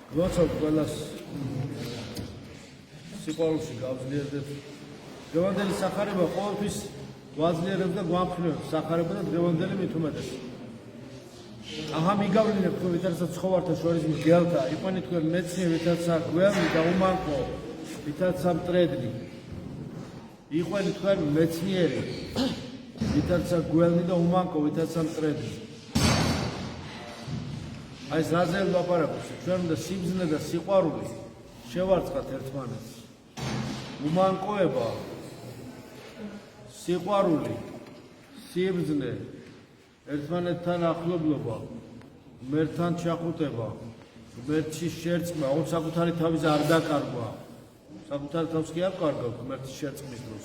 გვაცავთ ყველას სიყვარულში გავძლიერდეთ. დღევანდელი სახარება ყოველთვის გვაძლიერებს და გვამხნევებს სახარება და დღევანდელი მით უმეტეს. აღა მიგავლინებ თქვენ ვითარცა ცხოვართა შორის მგელთა, იყვნენ თქვენ მეცნიერი ვითარცა გველი და უმანკო, ვითარცა მტრედნი. იყვნენ თქვენ მეცნიერი ვითარცა გველი და უმანკო, ვითარცა მტრედნი. აი ეს რაზე ვლაპარაკობთ? ჩვენ უნდა სიბზნე და სიყვარული შევარცხათ ერთმანეთს. უმანკოება, სიყვარული, სიბზნე, ერთმანეთთან ახლობლობა, ღმერთთან ჩახუტება, ღმერთში შერწყმა, ოღონდ საკუთარი თავის არ დაკარგვა. საკუთარი თავს კი არ კარგავ ღმერთის შერწყმის დროს.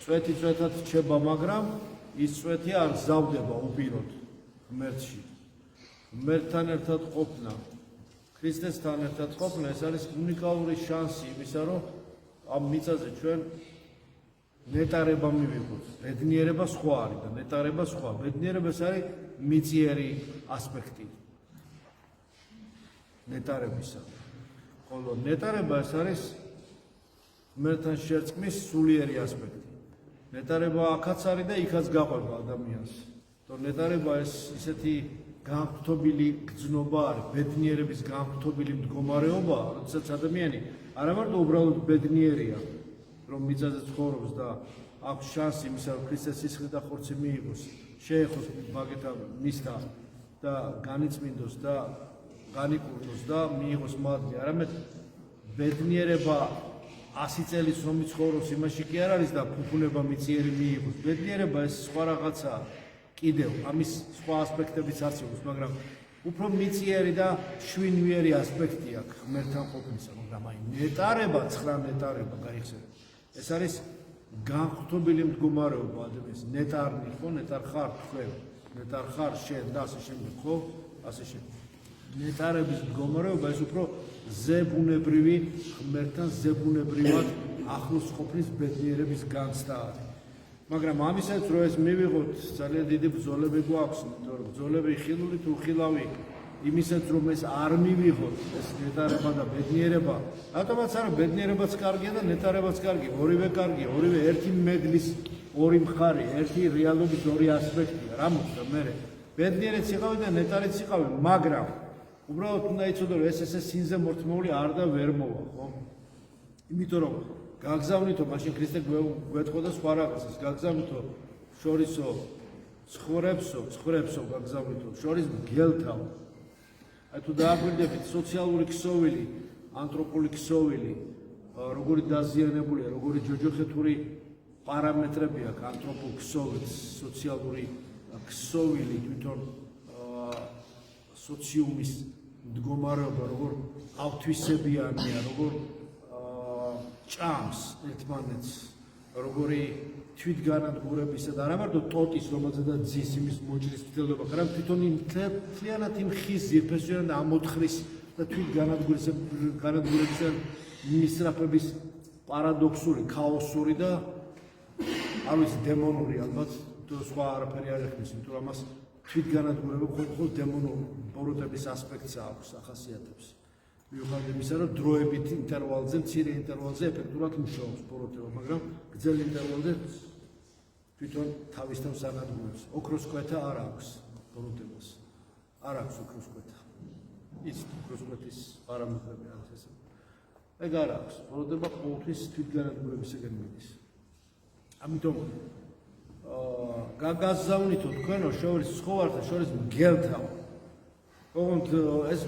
წვეთი წვეთად რჩება, მაგრამ ის წვეთი არ გზავდება უპიროდ ღმერთში. ღმერთთან ერთად ყოფნა, ქრისტესთან ერთად ყოფნა, ეს არის უნიკალური შანსი იმისა, რომ ამ მიწაზე ჩვენ ნეტარება მივიღოთ. ბედნიერება სხვა არის და ნეტარება სხვა. ბედნიერება ეს არის მიწიერი ასპექტი ნეტარებისა. ხოლო ნეტარება ეს არის ღმერთთან შერწყმის სულიერი ასპექტი. ნეტარება აქაც არის და იქაც გაყვება ადამიანს. თორე ნეტარება ეს ისეთი განხთობილი გრძნობა არის, ბედნიერების განხთობილი მდგომარეობა, როდესაც ადამიანი არა მარტო უბრალოდ ბედნიერია, რომ მიწაზე ცხოვრობს და აქვს შანსი იმისა, რომ ქრისტეს სისხლი და ხორცი მიიღოს, შეეხოს მაგეთა მისთა და განიწმინდოს და განიკურნოს და მიიღოს მადლი, არამედ ბედნიერება 100 წელიც რომ მიცხოვრობს იმაში კი არ არის და ფუფუნება მიწიერი მიიღოს. ბედნიერება ეს სხვა რაღაცაა. კიდევ ამის სხვა ასპექტებიც არსებობს, მაგრამ უფრო მიწიერი და შვინვიერი ასპექტი აქვს ღმერთთან ყოფნისა, მაგრამ აი ნეტარება, ცხრა ნეტარება, გაიხსენეთ. ეს არის განხთობილი მდგომარეობა ადამიანის. ნეტარნი ხო, ნეტარ ხარ თქვენ, ნეტარ ხარ შენ და ასე შემდეგ, ხო? ასე შემდეგ. ნეტარების მდგომარეობა ეს უფრო ზებუნებრივი ღმერთთან ზებუნებრივად ახლოს ყოფნის ბედნიერების განცდა არის. მაგრამ ამისაც რომ ეს მივიღოთ, ძალიან დიდი ბრძოლები გვაქვს, იმიტომ რომ ბრძოლები ხილული თუ ხილავი, იმისაც რომ ეს არ მივიღოთ, ეს ნეტარება და ბედნიერება, რატომაც არა ბედნიერებაც კარგია და ნეტარებაც კარგია, ორივე კარგია, ორივე ერთი მედლის ორი მხარე, ერთი რეალობის ორი ასპექტია, რა მოხდა მე? ბედნიერიც იყავი და ნეტარიც იყავი, მაგრამ უბრალოდ უნდა იცოდე რომ ეს სინზე მორთმეული არ და ვერ მოვა, ხო? იმიტომ რომ გაგზავნითო, მაშინ ქრისტე გვეთყო და სხვა რაღაცას, გაგზავნითო შორისო ცხრებსო გაგზავნითო, შორის მგელთავ. აი თუ დააკვირდებით სოციალური ქსოვილი, ანთროპული ქსოვილი, როგორი დაზიანებულია, როგორი ჯოჯოხეთური პარამეტრები აქვს ანთროპულ ქსოვილს, სოციალური ქსოვილი, თვითონ სოციუმის მდგომარეობა, როგორ ავთვისებიანია, როგორ ჭამს ერთმანეთს, როგორი თვითგანადგურებისა და არა მარტო ტოტის, რომელზედაც ძის იმის მოჭრის მცდელობა, მაგრამ თვითონ მთლიანად იმ ხის ზირფესვიან და ამოთხრის და თვითგანადგურებისა მისწრაფების პარადოქსული, ქაოსური და არ ვიცი დემონური ალბათ, თუ სხვა არაფერი არ ეხმის, იმიტომ რომ ამას თვითგანადგურება მხოლოდ დემონური ბოროტების ასპექტს აქვს, ახასიათებს. მიუხედავად იმისა, რომ დროებით ინტერვალზე, მცირე ინტერვალზე ეფექტურად მუშაობს ბოროტება, მაგრამ გრძელ ინტერვალზე თვითონ თავის თავს ანადგურებს. ოქროს კვეთა არ აქვს ბოროტებას. არ აქვს ოქროს კვეთა. ის ოქროს კვეთის პარამეტრები არის ესე. ეგ არ აქვს. ბოროტება ყოველთვის თვითგანადგურებისგან მიდის. ამიტომ გაგზავნითო თქვენო შორის ცხოვართა შორის მგელთავ. ოღონდ ეს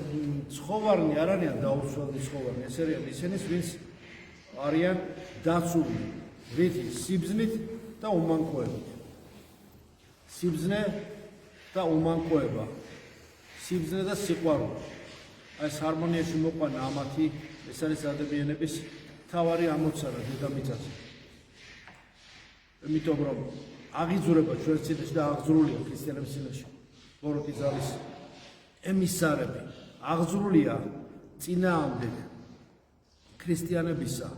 ცხოვარნი არ არიან დაუცველნი ცხოვარნი, ეს არიან ისინი, ვინც არიან დაცული, რითი სიბზნით და უმანკოებით. სიბზნე და უმანკოება, სიბზნე და სიყვარული. აი ეს ჰარმონიაში მოყვანა ამათი, ეს არის ადამიანების მთავარი ამოცანა დედამიწაზე. იმიტომ რომ აღიძურება ჩვენ წინაშე და აღძრულია ქრისტიანების წინაშე. ბოროტი ზავის ემისარები აღძრულია წინააღმდეგ ქრისტიანებისა,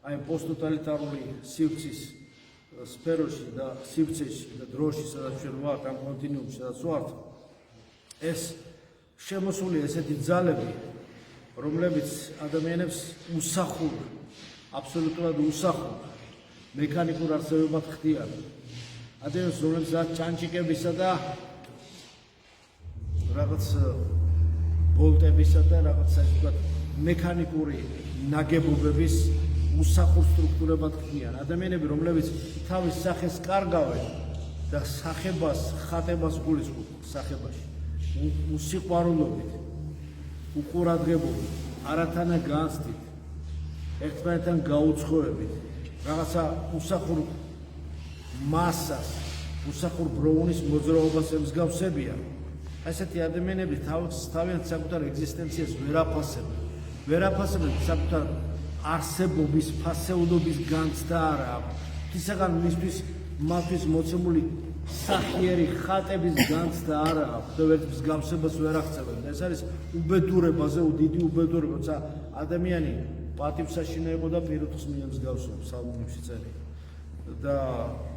აი პოსტტოტალიტარული სივრცის სფეროში და სივრცეში და დროში, სადაც ჩვენ ვართ, ამ კონტინუუმში, სადაც ვართ, ეს შემოსულია ესეთი ძალები, რომლებიც ადამიანებს უსახურ, აბსოლუტურად უსახურ მექანიკურ არსებობად ხდიან. ადამიანებს, რომლებსაც ჭანჭიკებისა და რაღაც ბოლტებისა და რაღაც საერთოდ მექანიკური ნაგებობების უსახურ სტრუქტურებად ხდიან. ადამიანები, რომლებიც თავის სახეს კარგავენ და სახებას, ხატებას გულისხმობენ სახებაში. უსიყვარულობით, უყურადღებობით, არათანა განცდით, ერთმანეთთან გაუცხოებით, რაღაცა უსახურ მასას, უსახურ ბროუნის მოძრაობას ემსგავსებიან. ესეთი ადამიანები თავიანთ საკუთარ ეგზისტენციას ვერ აფასებენ, საკუთარ არსებობის, ფასეულობის განცდა არ აქვს. თვისაღან მისთვის მოცემული სახიერი ხატების განცდა არ აქვს და ვერც მსგავსებას ვერ აღწევენ. ეს არის უბედურებაზე, დიდი უბედურება, როცა ადამიანი პატივსაშინა იყო და პირუთხს მიემსგავსებს, სალმონებში წერია. და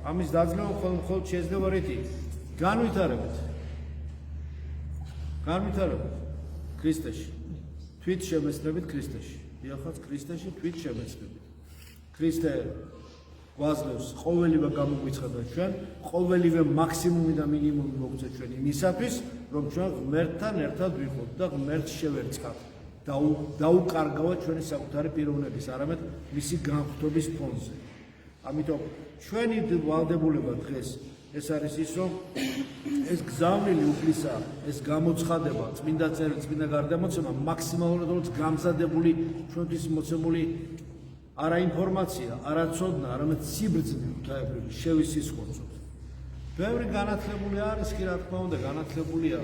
ამის დაძლევა მხოლოდ შეიძლება რითი? განვითარებით ქრისტეში, თვით შემეცნებით ქრისტეში. დიახაც, ქრისტეში თვით შემეცნებით. ქრისტე გვაძლევს ყოველივე გამოგვიცხადა ჩვენ, ყოველივე მაქსიმუმი და მინიმუმი მოგწე ჩვენ იმისათვის, რომ ჩვენ ღმერთთან ერთად ვიყოთ და ღმერთს შევერწყავთ. დაუკარგავთ ჩვენი საკუთარი პიროვნების, არამედ მისი განხრობის ფონზე. ამიტომ ჩვენი ვალდებულება დღეს ეს არის ის, რომ ეს გზავნილი უფლისა, ეს გამოცხადება, წმინდა წერილი, წმინდა გარდამოცემა მაქსიმალურად გამზადებული ჩვენთვის მოცემული არა ინფორმაცია, არა ცოდნა, არამედ სიბრძნე ღვთაებრივი შევისისხოცოთ. ბევრი განათლებული არის კი, რა თქმა უნდა, განათლებულია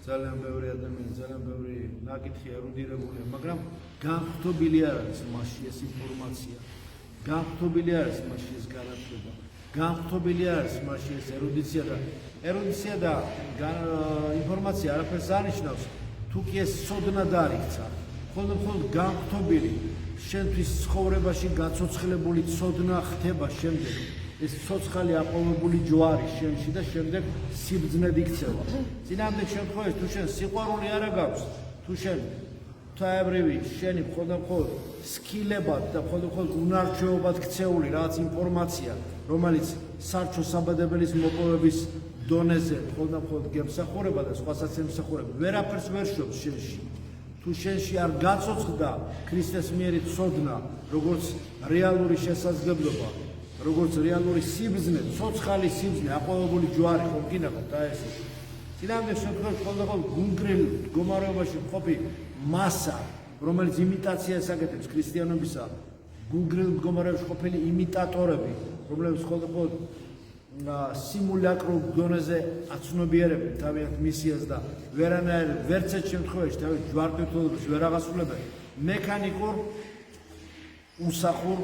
ძალიან ბევრი ადამიანი, ძალიან ბევრი ნაკითხი ერუდირებულია, მაგრამ განხრობილი არ არის მასში ეს ინფორმაცია. განხრობილი არის მასში ეს განათლება. განხრობილი არის მასში ეს ერუდიცია და ინფორმაცია არაფერს არ ნიშნავს, თუ კი ეს ცოდნა დაარიქცა. მხოლოდ განხრობილი შენთვის ცხოვრებაში გაცოცხლებული ცოდნა ხდება შემდეგ. ეს ცოცხალი აყვავებული ჯვარი შენში და შემდეგ სიბრძნედ იქცევა. წინამდელ შემთხვევაში თუ შენ სიყვარული არ გაქვს, თუ შენ ღვთაებრივი შენი მხოლოდ სკილებად და მხოლოდ უნარჩვეობად ქცეული რაღაც ინფორმაცია, რომელიც სარჩო საბადებელის მოპოვების დონეზე მხოლოდ გემსახურება და სხვასაც ემსახურება, ვერაფერს ვერ შვებს შენში. თუ შენში არ გაცოცხლდა ქრისტეს მიერი ცოდნა, როგორც რეალური შესაძლებლობა, როგორც რეალური სიბრძნე, ცოცხალი სიბრძნე, აყვავებული ჯვარი ხომ გინახავთ და ეს. წინამდელ შემთხვევაში მხოლოდ გუნგრილ მდგომარეობაში მყოფი მასა, რომელიც იმიტაციას აკეთებს ქრისტიანობისა, გუნგრილ მდგომარეობაში ყოფილი იმიტატორები, რომლებიც მხოლოდ სიმულაკრულ დონეზე აცნობიერებენ თავიანთ მისიას და ვერც ერთ შემთხვევაში თავის ჯვარდმირთულობას ვერ აღასრულებენ მექანიკურ, უსახურ,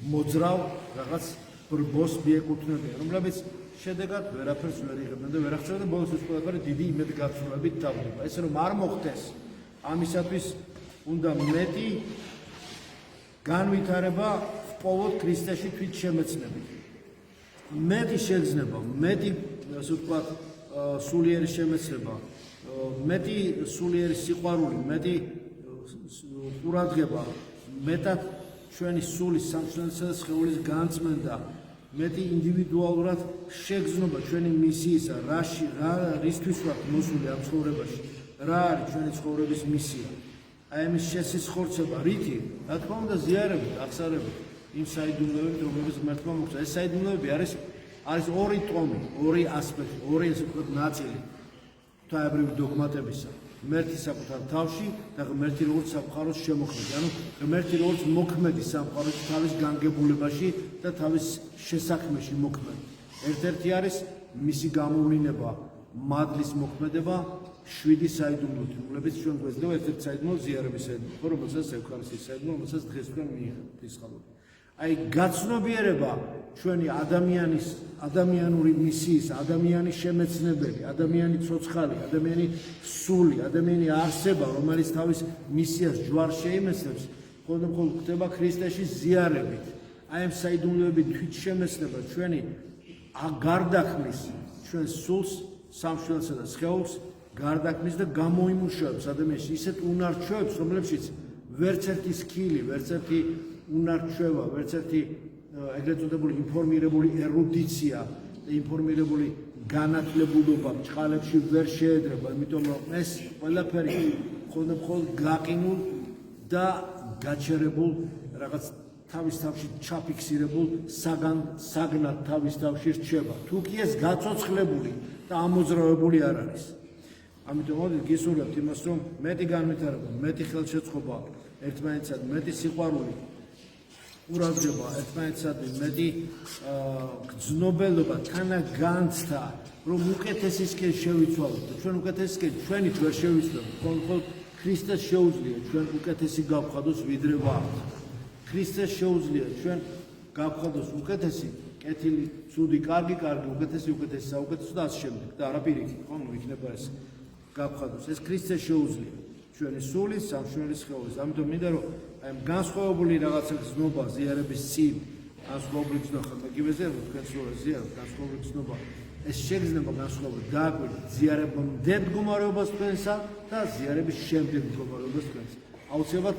მოძრავ რაღაც ბრბოს მიეკუთვნებიან, რომლებიც შედეგად ვერაფერს ვერ იღებენ და ვერ აღწევენ და ბოლოს ეს ყველაფერი დიდი იმედგაცრუებით თავდება. ესე რომ არ მოხდეს, ამისათვის უნდა მეტი განვითარება ვპოვოთ ქრისტეში თვით შემეცნებით. მეტი შეგრძნება, მეტი ასე ვთქვათ სულიერი შემეცნება, მეტი სულიერი სიყვარული, მეტი ყურადღება, მეტად ჩვენი სულის, სამშობლოსა და სხეულის განწმენდა, მეტი ინდივიდუალურად შეგრძნობა ჩვენი მისიისა, რისთვის ვართ მოსული ამ ცხოვრებაში, რა არის ჩვენი ცხოვრების მისია. აი ამის შესისხორცება რითი? რა თქმა უნდა ზიარებით, აღსარებით იმ საიდუმლოებით, რომლებიც ღმერთმა მოგცა. ეს საიდუმლოები არის ორი ტომი, ორი ასპექტი, ორი ესე ვთქვათ ნაწილი ღვთაებრივი დოგმატებისა. ღმერთი საკუთარ თავში და ღმერთი როგორც სამყაროს შემოქმედი, ანუ ღმერთი როგორც მოქმედი სამყაროში თავის განგებულებაში და თავის შესაქმეში მოქმედი. ერთ-ერთი არის მისი გამოვლინება, მადლის მოქმედება 7 საიდუმლოთი, რომლებიც ჩვენ გვეძლევა ერთ-ერთ საიდუმლო ზიარების საიდუმლო, რომელსაც ევქარისტიის საიდუმლო, რომელსაც დღეს თქვენ მიიღებთ ფისხალობით. აი გაცნობიერება ჩვენი ადამიანური მისიის, ადამიანის შემეცნებელი, ადამიანი ცოცხალი, ადამიანი სული, ადამიანი არსება, რომელიც თავის მისიას ჯვარ შეიმეცნებს, მხოლოდ ხდება ქრისტეში ზიარებით. აი ამ საიდუმლოების თვით შემეცნება ჩვენი გარდაქმნის ჩვენ სულს, სამშველსა და სხეულს გარდაქმნის და გამოიმუშავებს ადამიანში ისეთ უნარ-ჩვევებს, რომლებშიც ვერც ერთი სკილი, ვერც ერთი უნარ-ჩვევა, ვერც ერთი ეგრეთ წოდებული ინფორმირებული ერუდიცია და ინფორმირებული განათლებულობა ჭყალებში ვერ შეედრება, იმიტომ რომ ეს ყველაფერი მხოლოდ გაყინულ და გაჩერებულ რაღაც თავის თავში ჩაფიქსირებულ საგნად თავის თავში რჩება. თუ კი ეს გაცოცხლებული და ამოძრავებული არ არის. ამიტომ მოდით გისურვებთ იმას, რომ მეტი განვითარება, მეტი ხელშეწყობა, ერთმანეთსადმი მეტი სიყვარული, ყურადღება, ერთმანეთსადმი მეტი გრძნობელობა, თანაგანცდა, რომ უკეთესისკენ შევიცვალოთ და ჩვენ უკეთესისკენ ჩვენით ვერ შევიცვალოთ. მხოლოდ ქრისტეს შეუძლია ჩვენ უკეთესი გავხადოს ვიდრე ვართ. ქრისტეს შეუძლია ჩვენ გავხადოს უკეთესი, კეთილი, ცუდი, კარგი, უკეთესი, საუკეთესო და ასე შემდეგ და არა პირიქით, ხო, იქნება ეს გავხადოს. ეს ქრისტეს შეუძლია ჩვენი სულის, სამშვენიერი სხეულის. ამიტომ მინდა რომ აი განსხვავებული რაღაცა გზნობა ზიარების წინ, განსხვავებული გზნობა მეგივეზე, თქვენ სულ ზიარობთ, განსხვავებული გზნობა. ეს შეგრძნება განსხვავებული დააკვირდით ზიარებამდე მდგომარეობას თქვენსა და ზიარების შემდეგ მდგომარეობას თქვენს. აუცილებლად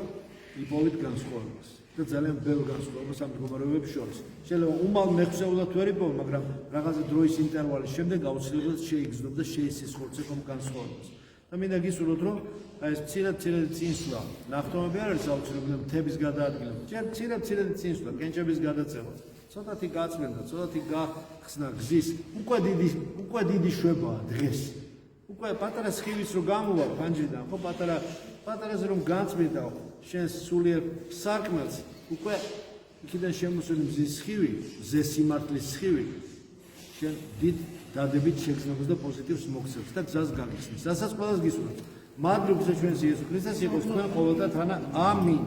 იპოვეთ განსხვავებას და ძალიან ბევრ განსხვავებას ამ მდგომარეობების შორის. შეიძლება უმალ მეხსეულად ვერ იპოვო, მაგრამ რაღაცა დროის ინტერვალის შემდეგ აუცილებლად შეიგრძნოთ და შეისისხლოთ ამ განსხვავებას. და მინდა გისურვოთ, რომ აი ეს მცირედ წინსვლა, ნახტომები არ არის აუცილებელი მთების გადაადგილება. ჯერ მცირედ წინსვლა, კენჭების გადაწევა. ცოტათი გაწმენდა, ცოტათი გახსნა გზის, უკვე დიდი შვებაა დღეს. უკვე პატარა სხივის რო გამოვა ფანჯრიდან, ხო პატარაზე რომ გაწმენდა შენს სულიერ სარკმელს, უკვე იქიდან შემოსული მზის სხივი, მზე სიმართლის სხივი, შენ დიდ დადებით შეგრძნებას და პოზიტივს მოგცემს და გზას გაგიხსნის. რასაც ყველას გისურვებთ. მადლობთ ჩვენს იესო ქრისტეს იყოს თქვენ ყოველთა თანა. ამინ.